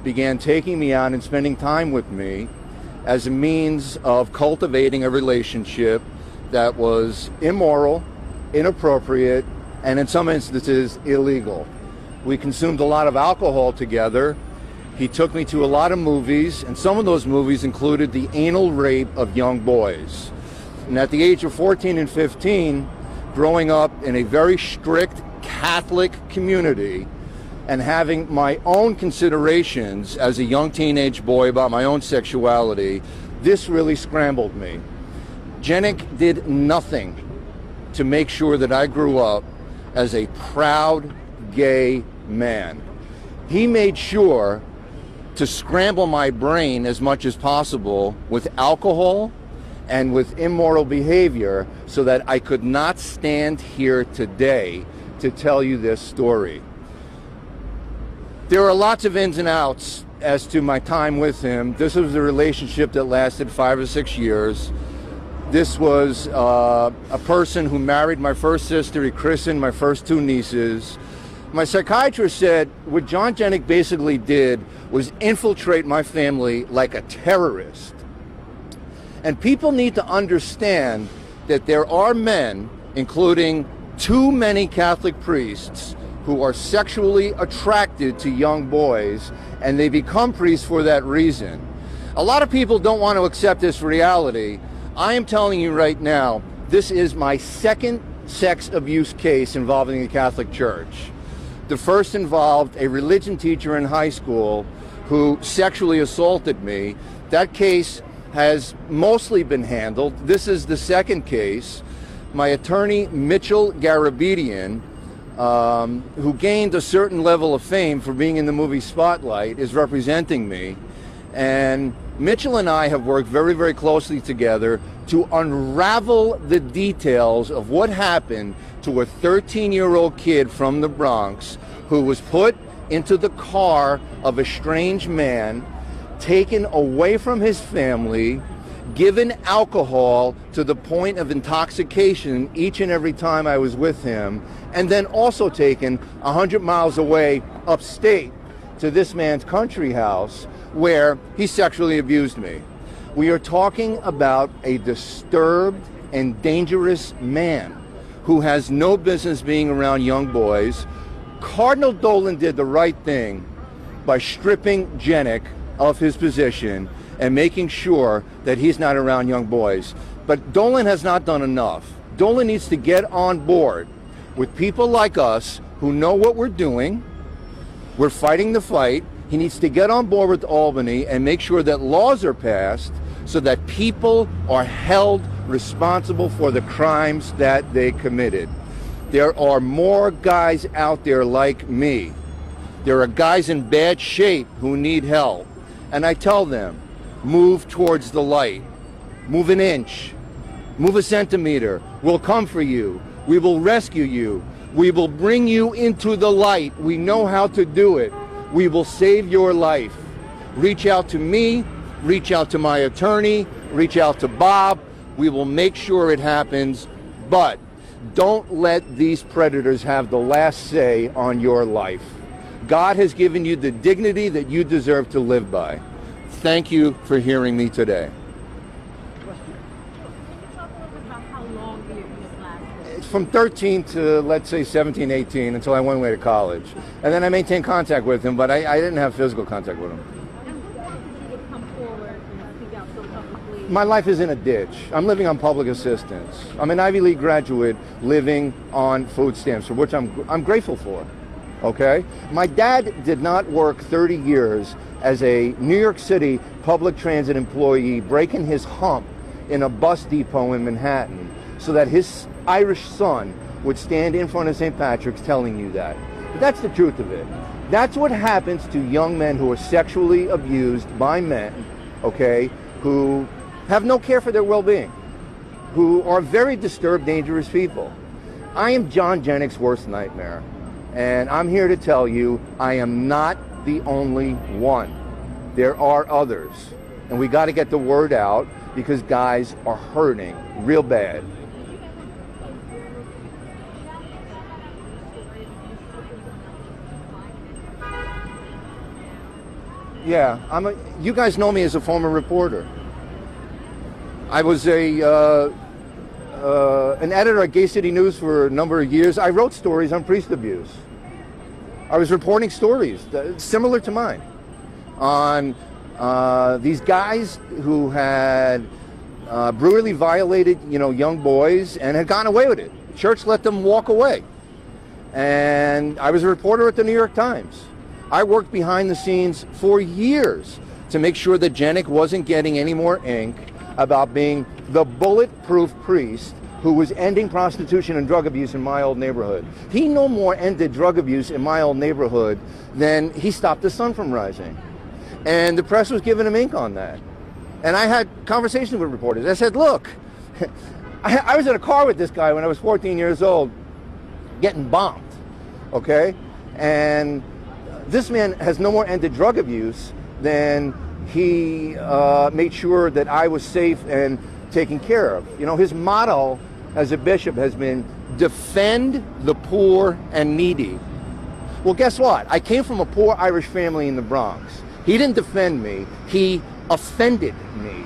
began taking me out and spending time with me as a means of cultivating a relationship that was immoral, inappropriate, and in some instances illegal. We consumed a lot of alcohol together. He took me to a lot of movies, and some of those movies included the anal rape of young boys. And at the age of 14 and 15, growing up in a very strict Catholic community and having my own considerations as a young teenage boy about my own sexuality, this really scrambled me. Jenik did nothing to make sure that I grew up as a proud gay man. He made sure to scramble my brain as much as possible with alcohol and with immoral behavior so that I could not stand here today to tell you this story. There are lots of ins and outs as to my time with him. This was a relationship that lasted 5 or 6 years. This was a person who married my first sister. He christened my first 2 nieces. My psychiatrist said what John Jenik basically did was infiltrate my family like a terrorist. And people need to understand that there are men, including too many Catholic priests, who are sexually attracted to young boys, and they become priests for that reason. A lot of people don't want to accept this reality. I am telling you right now, this is my second sex abuse case involving the Catholic Church. The first involved a religion teacher in high school who sexually assaulted me. That case has mostly been handled. This is the second case. My attorney, Mitchell Garabedian, who gained a certain level of fame for being in the movie Spotlight, is representing me. And Mitchell and I have worked very, very closely together to unravel the details of what happened to a 13-year-old kid from the Bronx who was put into the car of a strange man, taken away from his family, given alcohol to the point of intoxication each and every time I was with him, and then also taken 100 miles away upstate to this man's country house where he sexually abused me. We are talking about a disturbed and dangerous man who has no business being around young boys. Cardinal Dolan did the right thing by stripping Jenik of his position and making sure that he's not around young boys. But Dolan has not done enough. Dolan needs to get on board with people like us who know what we're doing. We're fighting the fight. He needs to get on board with Albany and make sure that laws are passed so that people are held responsible for the crimes that they committed. There are more guys out there like me. There are guys in bad shape who need help. And I tell them, move towards the light. Move an inch. Move a centimeter. We'll come for you. We will rescue you. We will bring you into the light. We know how to do it. We will save your life. Reach out to me. Reach out to my attorney. Reach out to Bob. We will make sure it happens. But don't let these predators have the last say on your life. God has given you the dignity that you deserve to live by. Thank you for hearing me today. It's from 13 to, let's say, 17, 18, until I went away to college. And then I maintained contact with him, but I didn't have physical contact with him. And what prompted you to come forward and speak out so publicly? My life is in a ditch. I'm living on public assistance. I'm an Ivy League graduate living on food stamps, for which I'm grateful for. Okay? My dad did not work 30 years as a New York City public transit employee, breaking his hump in a bus depot in Manhattan so that his Irish son would stand in front of St. Patrick's telling you that. But that's the truth of it. That's what happens to young men who are sexually abused by men, okay, who have no care for their well-being, who are very disturbed, dangerous people. I am John Jenik's worst nightmare. And I'm here to tell you, I am not the only one. There are others. And we got to get the word out because guys are hurting real bad. Yeah, you guys know me as a former reporter. I was an editor at Gay City News for a number of years. I wrote stories on priest abuse. I was reporting stories similar to mine on these guys who had brutally violated, young boys and had gotten away with it. The church let them walk away. And I was a reporter at the New York Times. I worked behind the scenes for years to make sure that Jenik wasn't getting any more ink about being the bulletproof priest who was ending prostitution and drug abuse in my old neighborhood. He no more ended drug abuse in my old neighborhood than he stopped the sun from rising. And the press was giving him ink on that. And I had conversations with reporters. I said, look, I was in a car with this guy when I was 14 years old, getting bombed, okay? And this man has no more ended drug abuse than he made sure that I was safe and taken care of. His motto as a bishop has been, defend the poor and needy. Well, guess what? I came from a poor Irish family in the Bronx. He didn't defend me. He offended me.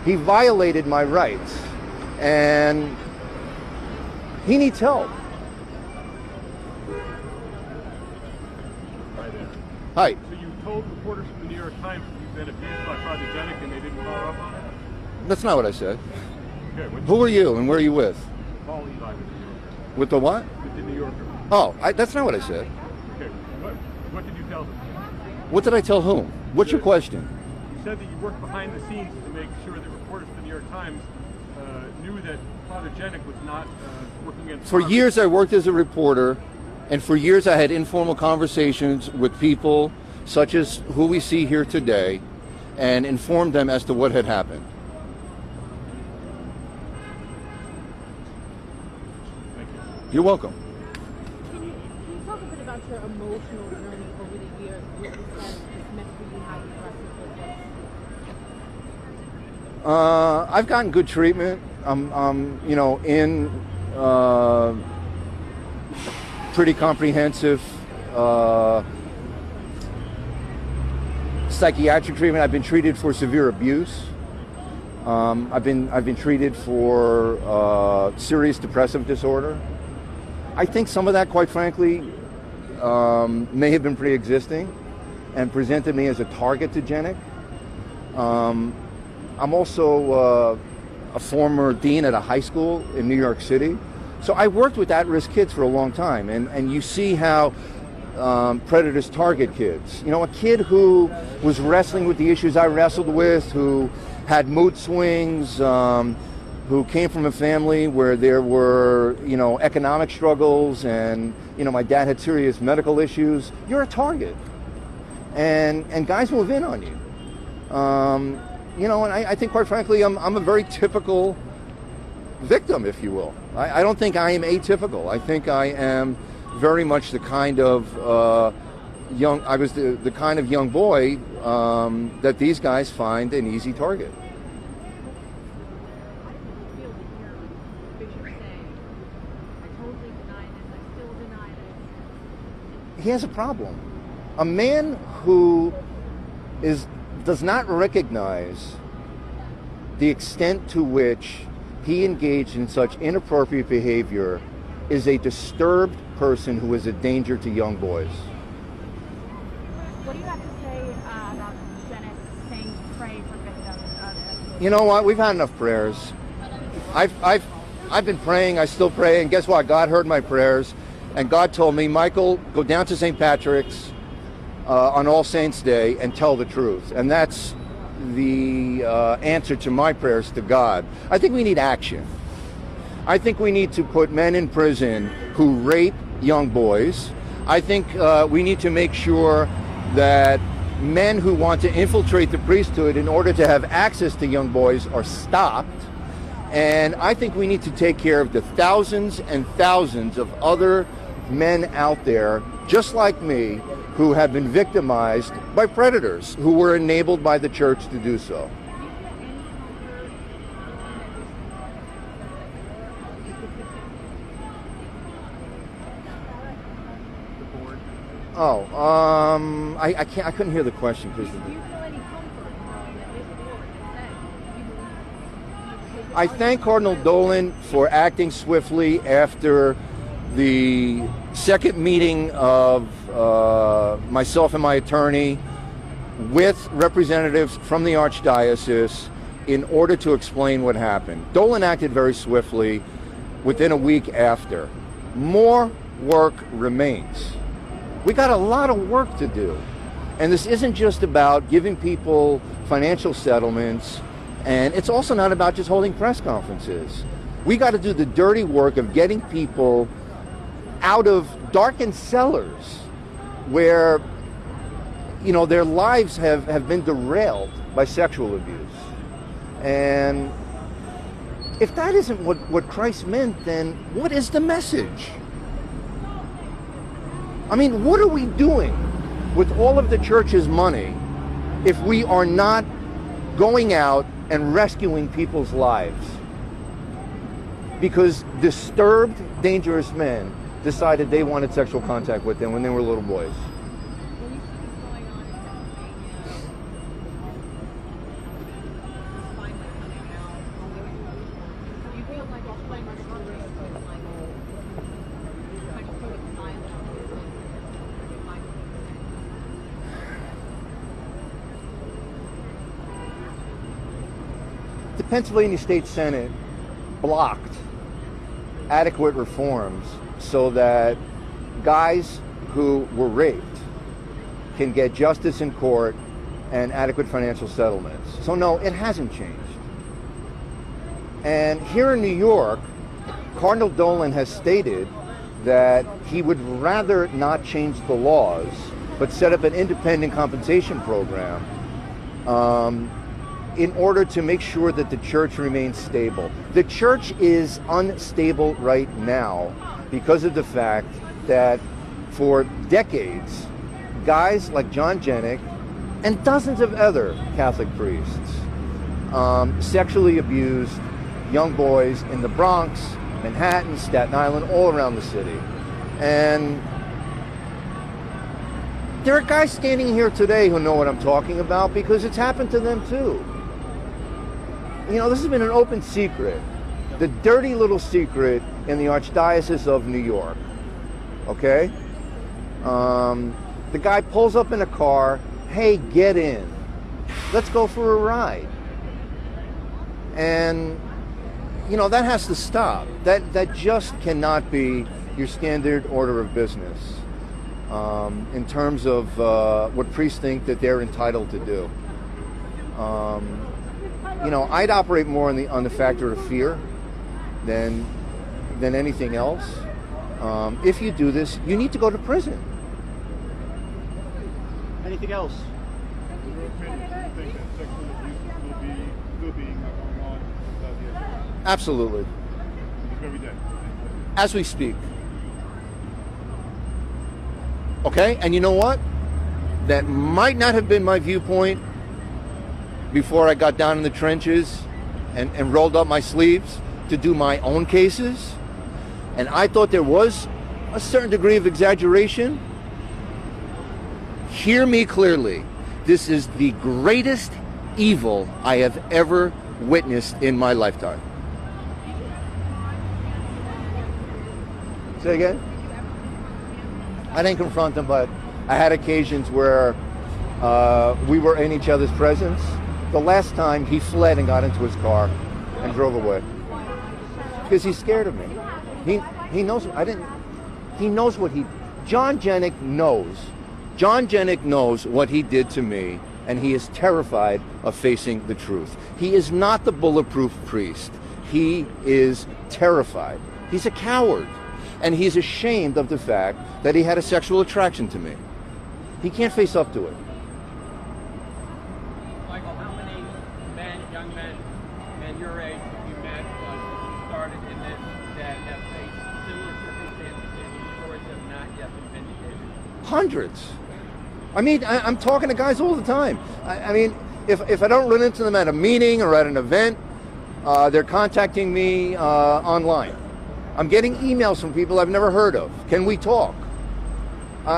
He violated my rights. And he needs help. Hi. So you told reporters from the New York Times that you've been abused by Father Jenik and they didn't follow up on it? That's not what I said. Okay, Who are you and where are you with? Paul Eli with the New Yorker. With the what? With the New Yorker. Oh, that's not what I said. Okay, what did you tell them? What did I tell whom? What's your question? You said that you worked behind the scenes to make sure that reporters from the New York Times knew that Father Jenik was not working against... For years I worked as a reporter, and for years I had informal conversations with people such as who we see here today and informed them as to what had happened. Thank you. You're welcome. Can you talk a bit about your emotional journey over the years? What you said it's meant for you, how you wrestled with this? I've gotten good treatment. I'm in pretty comprehensive psychiatric treatment. I've been treated for severe abuse. I've been treated for serious depressive disorder. I think some of that, quite frankly, may have been pre-existing and presented me as a target to Jenik. I'm also a former dean at a high school in New York City. So I worked with at-risk kids for a long time, and you see how predators target kids. A kid who was wrestling with the issues I wrestled with, who had mood swings, who came from a family where there were, economic struggles, and, my dad had serious medical issues. You're a target. And guys move in on you. And I think, quite frankly, I'm a very typical victim, if you will. I don't think I am atypical. I think I am very much the kind of I was the kind of young boy that these guys find an easy target. He has a problem. A man who does not recognize the extent to which he engaged in such inappropriate behavior is a disturbed person who is a danger to young boys. What do you have to say about Jenik saying pray for victims? You know what? We've had enough prayers. I've been praying. I still pray, and guess what? God heard my prayers, and God told me, Michael, go down to St. Patrick's on All Saints' Day and tell the truth. And that's the answer to my prayers to God. I think we need action. I think we need to put men in prison who rape young boys. I think we need to make sure that men who want to infiltrate the priesthood in order to have access to young boys are stopped. And I think we need to take care of the thousands and thousands of other men out there, just like me, who have been victimized by predators who were enabled by the church to do so. Oh, I can't. I couldn't hear the question. Do you feel any comfort knowing that this board has said I thank Cardinal Dolan for acting swiftly after the second meeting of myself and my attorney with representatives from the Archdiocese in order to explain what happened. Dolan acted very swiftly within a week after. More work remains. We got a lot of work to do. And this isn't just about giving people financial settlements, and it's also not about just holding press conferences. We got to do the dirty work of getting people out of darkened cellars where, you know, their lives have been derailed by sexual abuse. And if that isn't what Christ meant, then what is the message? I mean, what are we doing with all of the church's money if we are not going out and rescuing people's lives? Because disturbed, dangerous men decided they wanted sexual contact with them when they were little boys. when you see what's going on in Pennsylvania, finally coming out, do you feel like it's playing our story like kind of sort of silent? The Pennsylvania State Senate blocked adequate reforms so that guys who were raped can get justice in court and adequate financial settlements. So no, it hasn't changed. And here in New York, Cardinal Dolan has stated that he would rather not change the laws, but set up an independent compensation program in order to make sure that the church remains stable. The church is unstable right now because of the fact that for decades, guys like John Jenik and dozens of other Catholic priests sexually abused young boys in the Bronx, Manhattan, Staten Island, all around the city. And there are guys standing here today who know what I'm talking about because it's happened to them too. You know, this has been an open secret, the dirty little secret in the Archdiocese of New York, okay? The guy pulls up in a car, hey, get in. Let's go for a ride. And, you know, that has to stop. That just cannot be your standard order of business in terms of what priests think that they're entitled to do. You know, I'd operate more on the factor of fear than anything else. If you do this, you need to go to prison. Anything else? In your opinion, do you think that sexual abuse will be going on without the education? Absolutely. Every day. As we speak. Okay, and you know what? That might not have been my viewpoint before I got down in the trenches and rolled up my sleeves to do my own cases. And I thought there was a certain degree of exaggeration. Hear me clearly. This is the greatest evil I have ever witnessed in my lifetime. Say again? I didn't confront him, but I had occasions where we were in each other's presence. The last time he fled and got into his car and drove away because he's scared of me. He knows I didn't. He knows what he. John Jenik knows. John Jenik knows what he did to me, and he is terrified of facing the truth. He is not the bulletproof priest. He is terrified. He's a coward, and he's ashamed of the fact that he had a sexual attraction to me. He can't face up to it. Michael, how many men, young men your age have you met since you started in this that have faced similar circumstances and whose stories have not yet been vindicated? Hundreds. I mean, I'm talking to guys all the time. I mean, if I don't run into them at a meeting or at an event, they're contacting me online. I'm getting emails from people I've never heard of. Can we talk?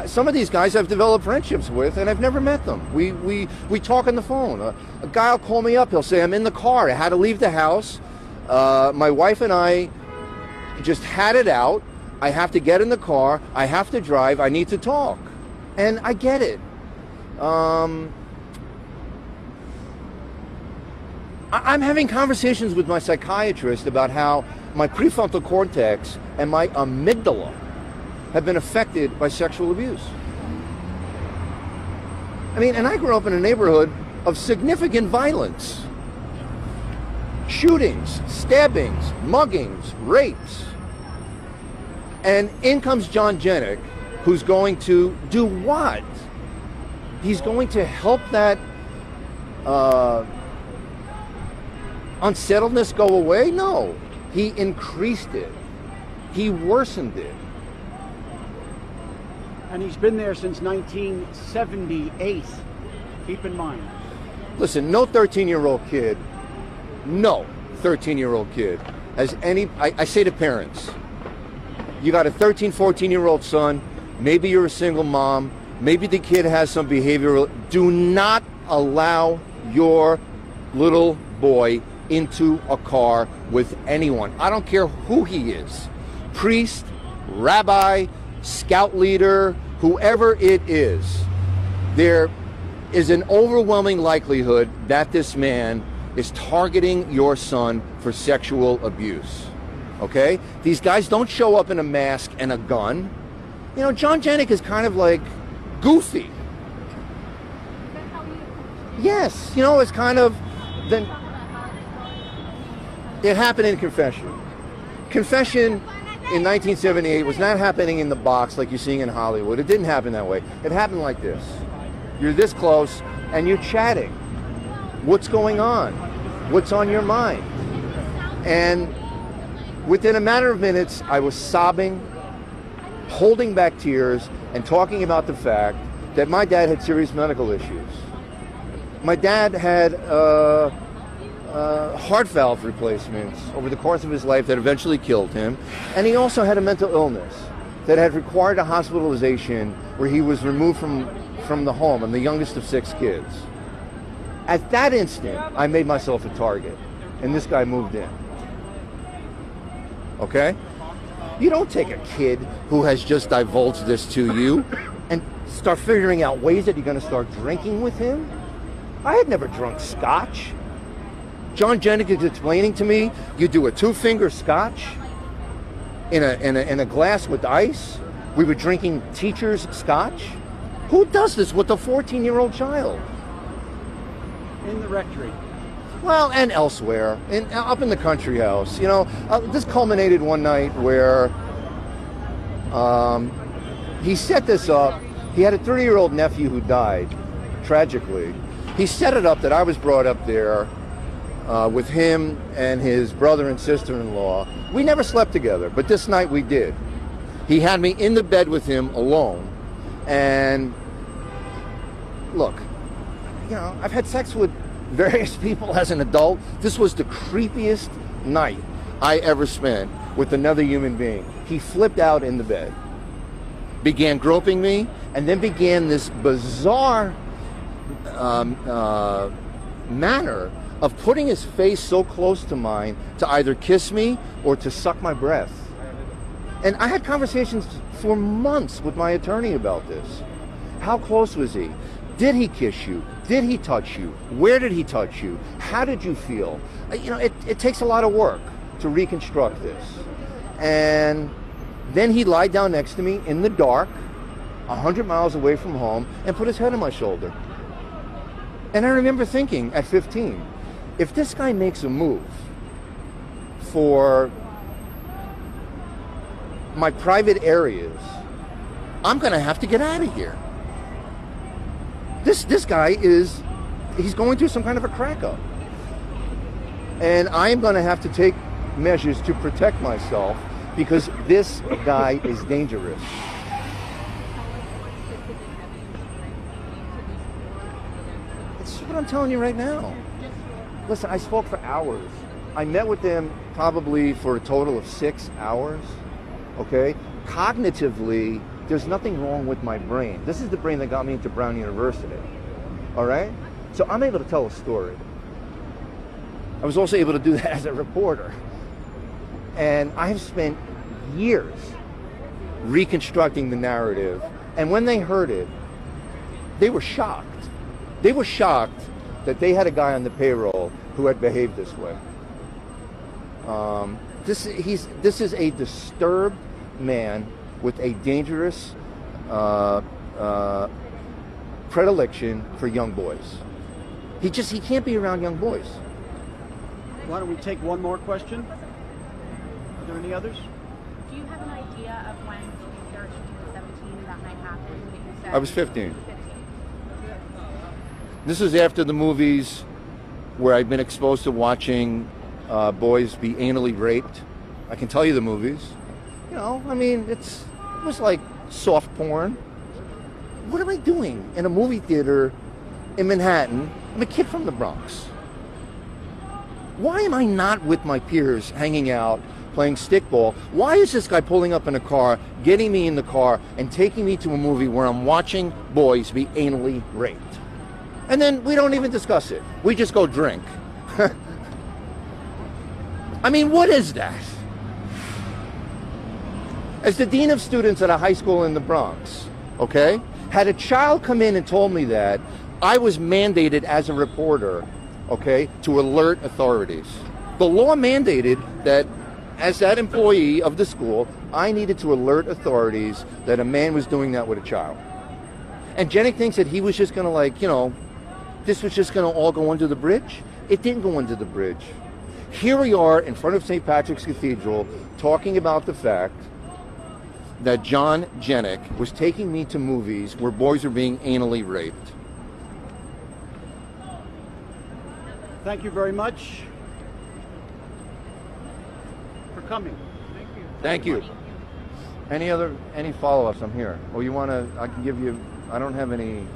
Some of these guys I've developed friendships with, and I've never met them. We talk on the phone. A guy will call me up. He'll say, I'm in the car. I had to leave the house. My wife and I just had it out. I have to get in the car. I have to drive. I need to talk. And I get it. I'm having conversations with my psychiatrist about how my prefrontal cortex and my amygdala have been affected by sexual abuse. I mean, and I grew up in a neighborhood of significant violence. Shootings, stabbings, muggings, rapes. And in comes John Jenik, who's going to do what? He's going to help that unsettledness go away? No. He increased it. He worsened it. And he's been there since 1978. Keep in mind. Listen, no 13-year-old kid has any, I say to parents, you got a 13, 14-year-old son, maybe you're a single mom, maybe the kid has some behavioral, do not allow your little boy into a car with anyone. I don't care who he is. Priest, rabbi, scout leader, whoever it is. There is an overwhelming likelihood that this man is targeting your son for sexual abuse. Okay? These guys don't show up in a mask and a gun. You know, John Jenik is kind of like goofy. Yes, you know, it's kind of then. It happened in Confession. Confession in 1978 was not happening in the box like you're seeing in Hollywood. It didn't happen that way. It happened like this. You're this close and you're chatting. What's going on? What's on your mind? And within a matter of minutes, I was sobbing, holding back tears, and talking about the fact that my dad had serious medical issues. My dad had heart valve replacements over the course of his life that eventually killed him. And he also had a mental illness that had required a hospitalization where he was removed from the home. I'm the youngest of 6 kids. At that instant, I made myself a target, and this guy moved in. Okay? You don't take a kid who has just divulged this to you and start figuring out ways that you're going to start drinking with him. I had never drunk scotch. John Jenik is explaining to me, you do a 2-finger scotch in a glass with ice. We were drinking teacher's scotch. Who does this with a 14-year-old child? In the rectory. Well, and elsewhere, up in the country house. You know, this culminated one night where he set this up. He had a 30-year-old nephew who died, tragically. He set it up that I was brought up there with him and his brother and sister-in-law. We never slept together, but this night we did. He had me in the bed with him alone. And look, you know, I've had sex with various people as an adult. This was the creepiest night I ever spent with another human being. He flipped out in the bed, began groping me, and then began this bizarre manner of putting his face so close to mine to either kiss me or to suck my breath. And I had conversations for months with my attorney about this. How close was he? Did he kiss you? Did he touch you? Where did he touch you? How did you feel? You know, it takes a lot of work to reconstruct this. And then he lied down next to me in the dark, 100 miles away from home, and put his head on my shoulder. And I remember thinking at 15, if this guy makes a move for my private areas, I'm going to have to get out of here. This guy he's going through some kind of a crack up. And I'm going to have to take measures to protect myself because this guy is dangerous. It's what I'm telling you right now. Listen, I spoke for hours. I met with them probably for a total of 6 hours. Okay? Cognitively, there's nothing wrong with my brain. This is the brain that got me into Brown University. All right? So I'm able to tell a story. I was also able to do that as a reporter. And I have spent years reconstructing the narrative. And when they heard it, they were shocked. They were shocked that they had a guy on the payroll who had behaved this way. This is a disturbed man with a dangerous predilection for young boys. He can't be around young boys. Why don't we take one more question? Are there any others? Do you have an idea of when you're 13 to 17 that might happen? That you said I was 15. 15. This is after the movies where I've been exposed to watching boys be anally raped. I can tell you the movies. You know, I mean, it was like soft porn. What am I doing in a movie theater in Manhattan? I'm a kid from the Bronx. Why am I not with my peers hanging out, playing stickball? Why is this guy pulling up in a car, getting me in the car, and taking me to a movie where I'm watching boys be anally raped? And then we don't even discuss it. We just go drink. I mean, what is that? As the dean of students at a high school in the Bronx, okay, had a child come in and told me that, I was mandated as a reporter, okay, to alert authorities. The law mandated that as that employee of the school, I needed to alert authorities that a man was doing that with a child. And Jenik thinks that he was just going to, like, you know, this was just going to all go under the bridge. It didn't go under the bridge. Here we are in front of St. Patrick's Cathedral talking about the fact that John Jenik was taking me to movies where boys are being anally raped. Thank you very much for coming. Thank you. Any follow-ups? I'm here. Oh, you want to, I can give you, I don't have any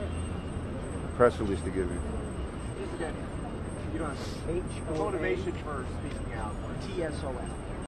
press release to give you. You don't have motivation for speaking out. TSOL.